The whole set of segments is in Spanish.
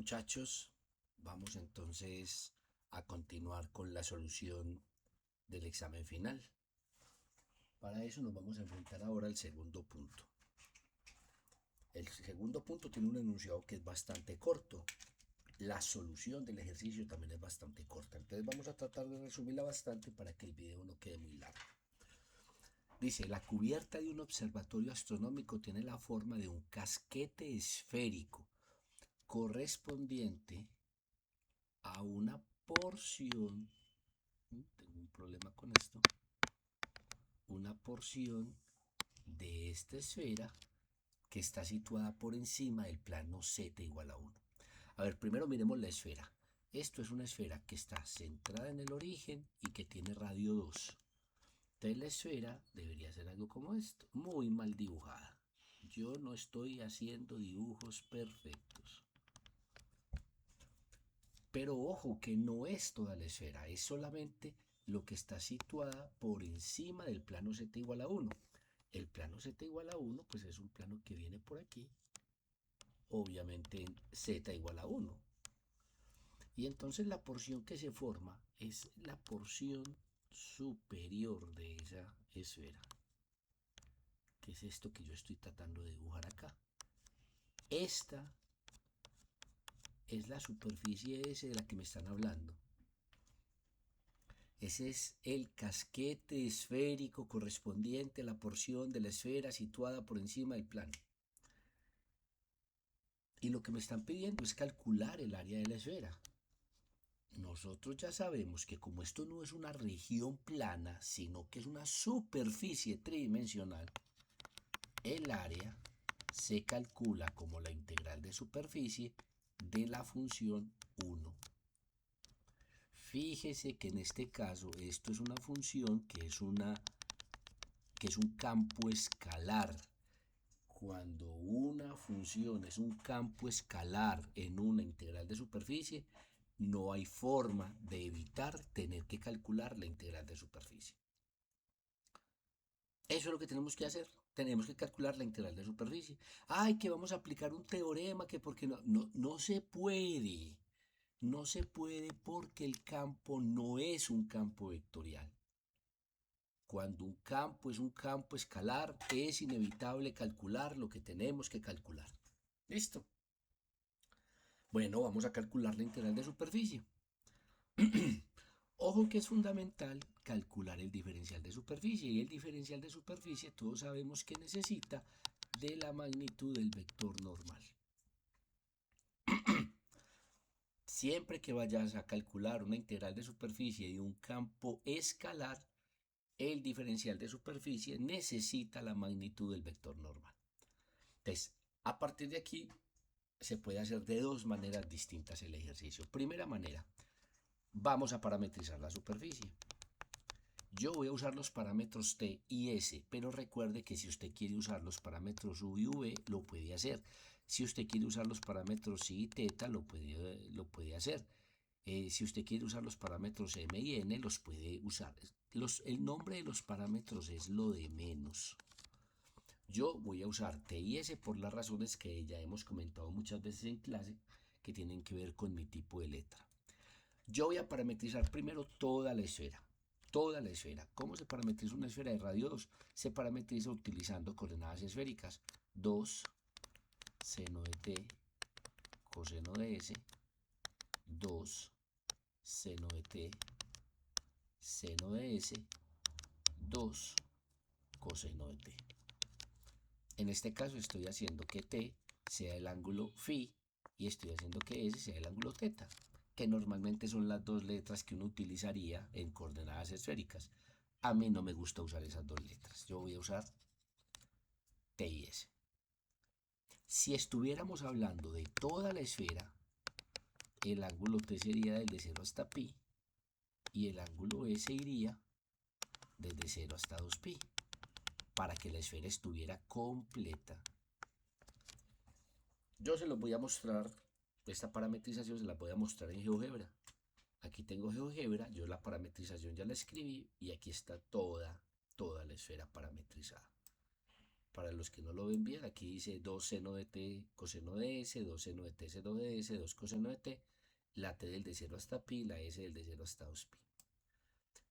muchachos, vamos entonces a continuar con la solución del examen final. Para eso nos vamos a enfrentar ahora al segundo punto. El segundo punto tiene un enunciado que es bastante corto. La solución del ejercicio también es bastante corta. Entonces vamos a tratar de resumirla bastante para que el video no quede muy largo. Dice, la cubierta de un observatorio astronómico tiene la forma de un casquete esférico correspondiente a una porción, tengo un problema con esto, una porción de esta esfera que está situada por encima del plano z igual a 1. A ver, primero miremos la esfera. Esto es una esfera que está centrada en el origen y que tiene radio 2. Entonces la esfera debería ser algo como esto, muy mal dibujada. Yo no estoy haciendo dibujos perfectos. Pero ojo que no es toda la esfera, es solamente lo que está situada por encima del plano z igual a 1. El plano z igual a 1 pues es un plano que viene por aquí, obviamente en z igual a 1. Y entonces la porción que se forma es la porción superior de esa esfera, que es esto que yo estoy tratando de dibujar acá. Esta es la superficie S de la que me están hablando. Ese es el casquete esférico correspondiente a la porción de la esfera situada por encima del plano. Y lo que me están pidiendo es calcular el área de la esfera. Nosotros ya sabemos que como esto no es una región plana, sino que es una superficie tridimensional, el área se calcula como la integral de superficie de la función 1. Fíjese que en este caso esto es una función que es un campo escalar. Cuando una función es un campo escalar en una integral de superficie, no hay forma de evitar tener que calcular la integral de superficie. Eso es lo que tenemos que hacer. Tenemos que calcular la integral de superficie. Ay, que vamos a aplicar un teorema, que porque no se puede. No se puede porque el campo no es un campo vectorial. Cuando un campo es un campo escalar, es inevitable calcular lo que tenemos que calcular. ¿Listo? Bueno, vamos a calcular la integral de superficie. Ojo que es fundamental calcular el diferencial de superficie. Y el diferencial de superficie todos sabemos que necesita de la magnitud del vector normal. Siempre que vayas a calcular una integral de superficie de un campo escalar, el diferencial de superficie necesita la magnitud del vector normal. Entonces, a partir de aquí se puede hacer de dos maneras distintas el ejercicio. Primera manera, vamos a parametrizar la superficie. Yo voy a usar los parámetros T y S, pero recuerde que si usted quiere usar los parámetros U y V, lo puede hacer. Si usted quiere usar los parámetros Psi y Teta, lo puede hacer. Si usted quiere usar los parámetros M y N, los puede usar. El nombre de los parámetros es lo de menos. Yo voy a usar T y S por las razones que ya hemos comentado muchas veces en clase, que tienen que ver con mi tipo de letra. Yo voy a parametrizar primero toda la esfera. Toda la esfera. ¿Cómo se parametriza una esfera de radio 2? Se parametriza utilizando coordenadas esféricas. 2 seno de t coseno de s, 2 seno de t seno de s, 2 coseno de t. En este caso estoy haciendo que t sea el ángulo phi y estoy haciendo que s sea el ángulo teta, que normalmente son las dos letras que uno utilizaría en coordenadas esféricas. A mí no me gusta usar esas dos letras. Yo voy a usar T y S. Si estuviéramos hablando de toda la esfera, el ángulo T sería desde 0 hasta pi y el ángulo S iría desde 0 hasta 2pi para que la esfera estuviera completa. Yo se los voy a mostrar, esta parametrización se la voy a mostrar en GeoGebra. Aquí tengo GeoGebra, yo la parametrización ya la escribí y aquí está toda la esfera parametrizada. Para los que no lo ven bien, aquí dice 2 seno de t coseno de s, 2 seno de t seno de s, 2 coseno de t, la t del de 0 hasta pi, la s del de 0 hasta 2pi.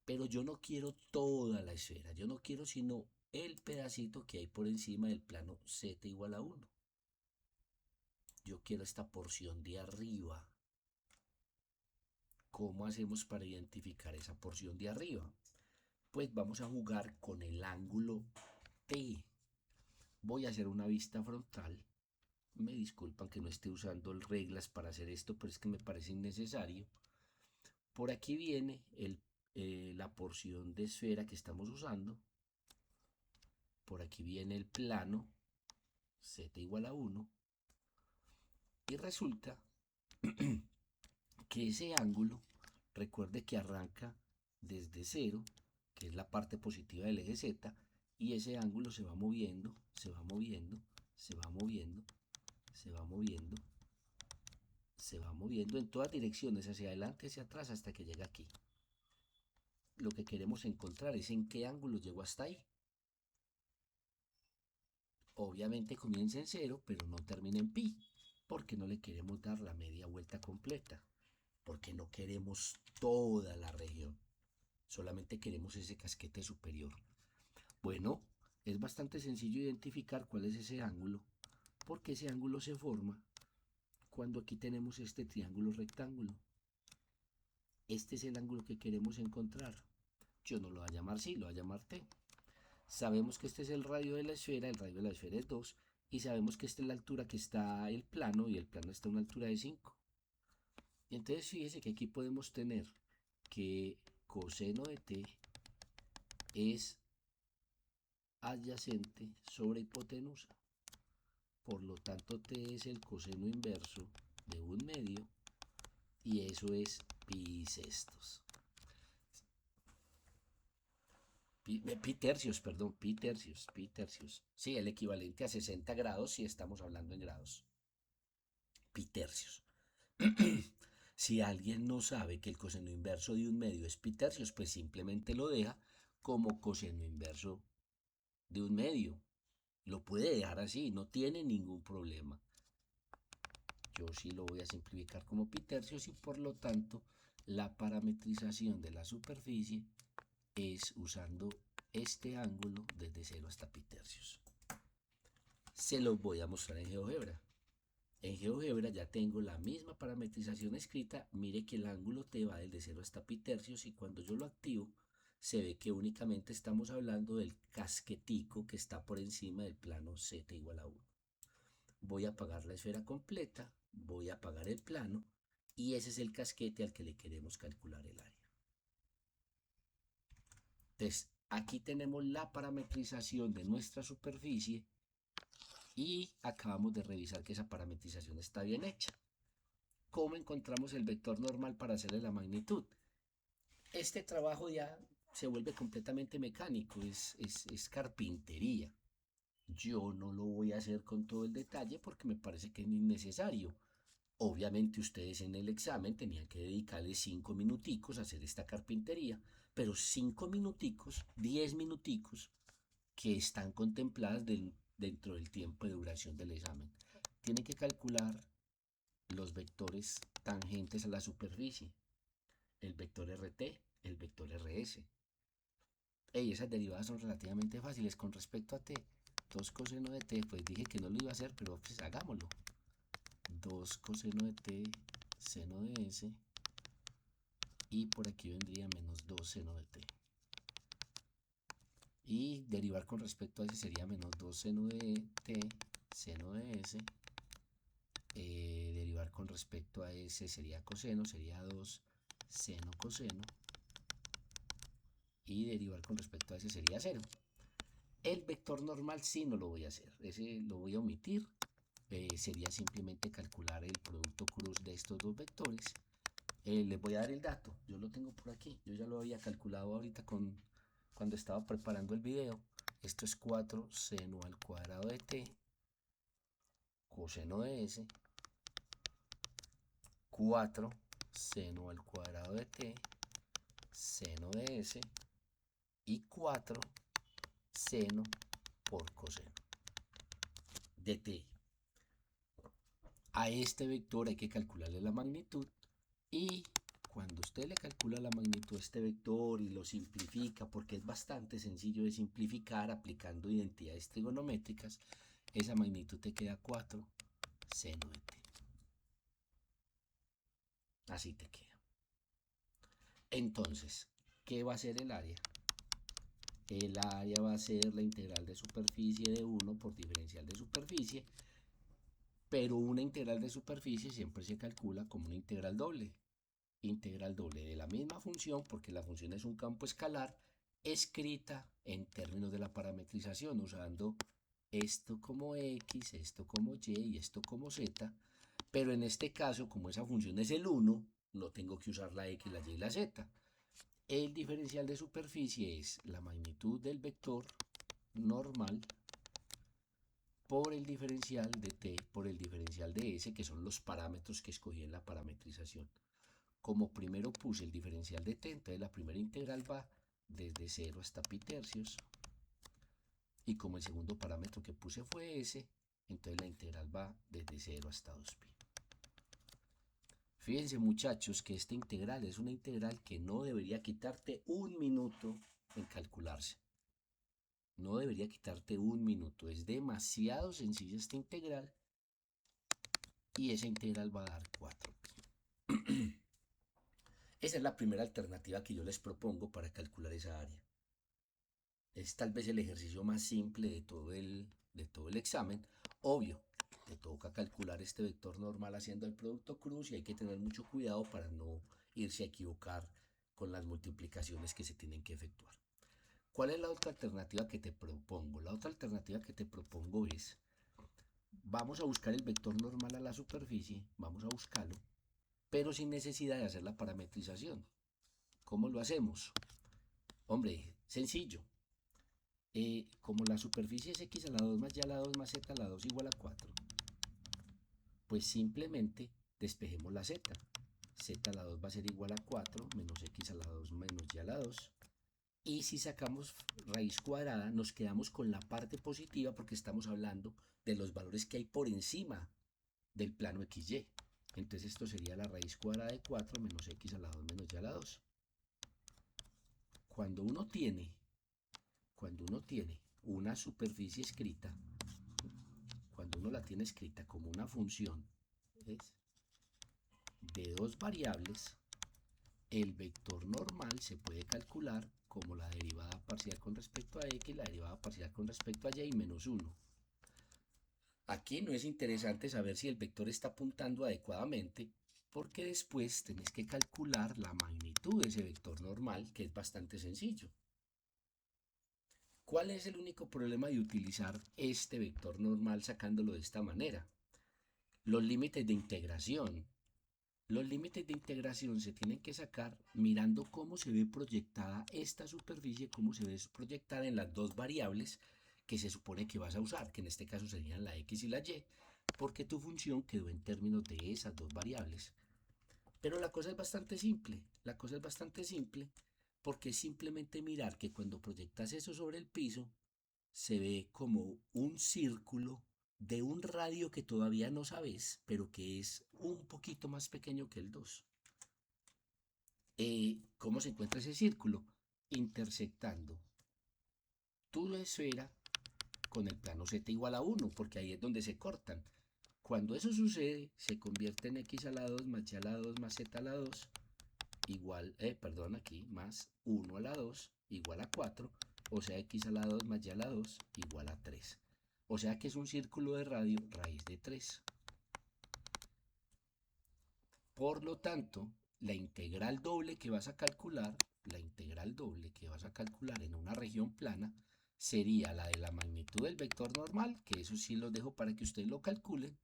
Pero yo no quiero toda la esfera, yo no quiero sino el pedacito que hay por encima del plano z igual a 1. Yo quiero esta porción de arriba. ¿Cómo hacemos para identificar esa porción de arriba? Pues vamos a jugar con el ángulo T. Voy a hacer una vista frontal. Me disculpan que no esté usando reglas para hacer esto, pero es que me parece innecesario. Por aquí viene la porción de esfera que estamos usando. Por aquí viene el plano z igual a 1. Y resulta que ese ángulo, recuerde que arranca desde 0, que es la parte positiva del eje z, y ese ángulo se va moviendo, se va moviendo, se va moviendo, se va moviendo, se va moviendo en todas direcciones, hacia adelante, hacia atrás, hasta que llega aquí. Lo que queremos encontrar es en qué ángulo llegó hasta ahí. Obviamente comienza en 0, pero no termina en pi, porque no le queremos dar la media vuelta completa, porque no queremos toda la región, solamente queremos ese casquete superior. Bueno, es bastante sencillo identificar cuál es ese ángulo, porque ese ángulo se forma cuando aquí tenemos este triángulo rectángulo. Este es el ángulo que queremos encontrar. Yo no lo voy a llamar sí, lo voy a llamar t. Sabemos que este es el radio de la esfera, el radio de la esfera es 2, y sabemos que esta es la altura que está el plano, y el plano está a una altura de 5. Y entonces fíjese que aquí podemos tener que coseno de t es adyacente sobre hipotenusa. Por lo tanto, t es el coseno inverso de 1/2 y eso es pi sextos. Pi tercios, perdón, pi tercios, pi tercios. Sí, el equivalente a 60 grados si estamos hablando en grados. Pi tercios. Si alguien no sabe que el coseno inverso de 1/2 es pi tercios, pues simplemente lo deja como coseno inverso de 1/2. Lo puede dejar así, no tiene ningún problema. Yo sí lo voy a simplificar como pi tercios y por lo tanto la parametrización de la superficie es usando este ángulo desde 0 hasta pi tercios. Se los voy a mostrar en GeoGebra. En GeoGebra ya tengo la misma parametrización escrita. Mire que el ángulo t va desde 0 hasta pi tercios y cuando yo lo activo se ve que únicamente estamos hablando del casquetico que está por encima del plano z igual a 1. Voy a apagar la esfera completa, voy a apagar el plano y ese es el casquete al que le queremos calcular el área. Entonces, aquí tenemos la parametrización de nuestra superficie y acabamos de revisar que esa parametrización está bien hecha. ¿Cómo encontramos el vector normal para hacerle la magnitud? Este trabajo ya se vuelve completamente mecánico, es carpintería. Yo no lo voy a hacer con todo el detalle porque me parece que es innecesario. Obviamente ustedes en el examen tenían que dedicarle 5 minuticos a hacer esta carpintería, pero 5 minuticos, 10 minuticos que están contempladas dentro del tiempo de duración del examen. Tienen que calcular los vectores tangentes a la superficie, el vector RT, el vector RS. Esas derivadas son relativamente fáciles con respecto a t. 2 coseno de t, pues dije que no lo iba a hacer, pero pues hagámoslo. 2 coseno de t seno de s y por aquí vendría menos 2 seno de t. Y derivar con respecto a ese sería menos 2 seno de t seno de s. Derivar con respecto a ese sería coseno, sería 2 seno coseno. Y derivar con respecto a ese sería 0. El vector normal sí no lo voy a hacer, ese lo voy a omitir. Sería simplemente calcular el producto cruz de estos dos vectores. Les voy a dar el dato, yo lo tengo por aquí, yo ya lo había calculado ahorita cuando estaba preparando el video. Esto es 4 seno al cuadrado de t coseno de s, 4 seno al cuadrado de t seno de s y 4 seno por coseno. de t. A este vector hay que calcularle la magnitud y cuando usted le calcula la magnitud a este vector y lo simplifica, porque es bastante sencillo de simplificar aplicando identidades trigonométricas, esa magnitud te queda 4 seno de t. Así te queda. Entonces, ¿qué va a ser el área? El área va a ser la integral de superficie de 1 por diferencial de superficie, pero una integral de superficie siempre se calcula como una integral doble. Integral doble de la misma función, porque la función es un campo escalar, escrita en términos de la parametrización, usando esto como x, esto como y y esto como z, pero en este caso, como esa función es el 1, no tengo que usar la x, la y y la z. El diferencial de superficie es la magnitud del vector normal por el diferencial de t por el diferencial de s, que son los parámetros que escogí en la parametrización. Como primero puse el diferencial de t, entonces la primera integral va desde 0 hasta pi tercios. Y como el segundo parámetro que puse fue s, entonces la integral va desde 0 hasta 2pi. Fíjense muchachos que esta integral es una integral que no debería quitarte un minuto en calcularse. No debería quitarte un minuto. Es demasiado sencilla esta integral y esa integral va a dar 4pi. Esa es la primera alternativa que yo les propongo para calcular esa área. Es tal vez el ejercicio más simple de todo el examen. Obvio, te toca calcular este vector normal haciendo el producto cruz y hay que tener mucho cuidado para no irse a equivocar con las multiplicaciones que se tienen que efectuar. ¿Cuál es la otra alternativa que te propongo? La otra alternativa que te propongo es, vamos a buscar el vector normal a la superficie, vamos a buscarlo, pero sin necesidad de hacer la parametrización. ¿Cómo lo hacemos? Hombre, sencillo. Como la superficie es x a la 2 más y a la 2 más z a la 2 igual a 4, pues simplemente despejemos la z. Z a la 2 va a ser igual a 4 menos x a la 2 menos y a la 2. Y si sacamos raíz cuadrada, nos quedamos con la parte positiva porque estamos hablando de los valores que hay por encima del plano XY. Entonces esto sería la raíz cuadrada de 4 menos x a la 2 menos y a la 2. Cuando uno tiene una superficie escrita, cuando uno la tiene escrita como una función de dos variables, el vector normal se puede calcular como la derivada parcial con respecto a x, la derivada parcial con respecto a y menos 1. Aquí no es interesante saber si el vector está apuntando adecuadamente, porque después tenés que calcular la magnitud de ese vector normal, que es bastante sencillo. ¿Cuál es el único problema de utilizar este vector normal sacándolo de esta manera? Los límites de integración. Los límites de integración se tienen que sacar mirando cómo se ve proyectada esta superficie, cómo se ve proyectada en las dos variables que se supone que vas a usar, que en este caso serían la x y la y, porque tu función quedó en términos de esas dos variables. Pero la cosa es bastante simple, porque es simplemente mirar que cuando proyectas eso sobre el piso, se ve como un círculo de un radio que todavía no sabes, pero que es un poquito más pequeño que el 2. ¿Cómo se encuentra ese círculo? Intersectando tu esfera con el plano z igual a 1, porque ahí es donde se cortan. Cuando eso sucede, se convierte en x a la 2 más y a la 2 más z a la 2 igual, aquí, más 1 a la 2 igual a 4, o sea, x a la 2 más y a la 2 igual a 3. O sea que es un círculo de radio raíz de 3. Por lo tanto, la integral doble que vas a calcular, en una región plana, sería la de la magnitud del vector normal, que eso sí lo dejo para que ustedes lo calculen,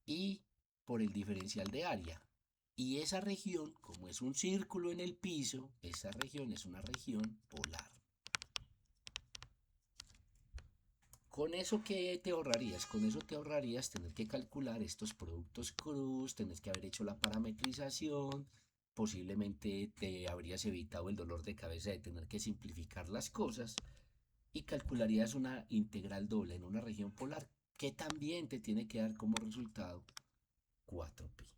y por el diferencial de área. Y esa región, como es un círculo en el piso, esa región es una región polar. ¿Con eso qué te ahorrarías? Con eso te ahorrarías tener que calcular estos productos cruz, tener que haber hecho la parametrización, posiblemente te habrías evitado el dolor de cabeza de tener que simplificar las cosas y calcularías una integral doble en una región polar que también te tiene que dar como resultado 4pi.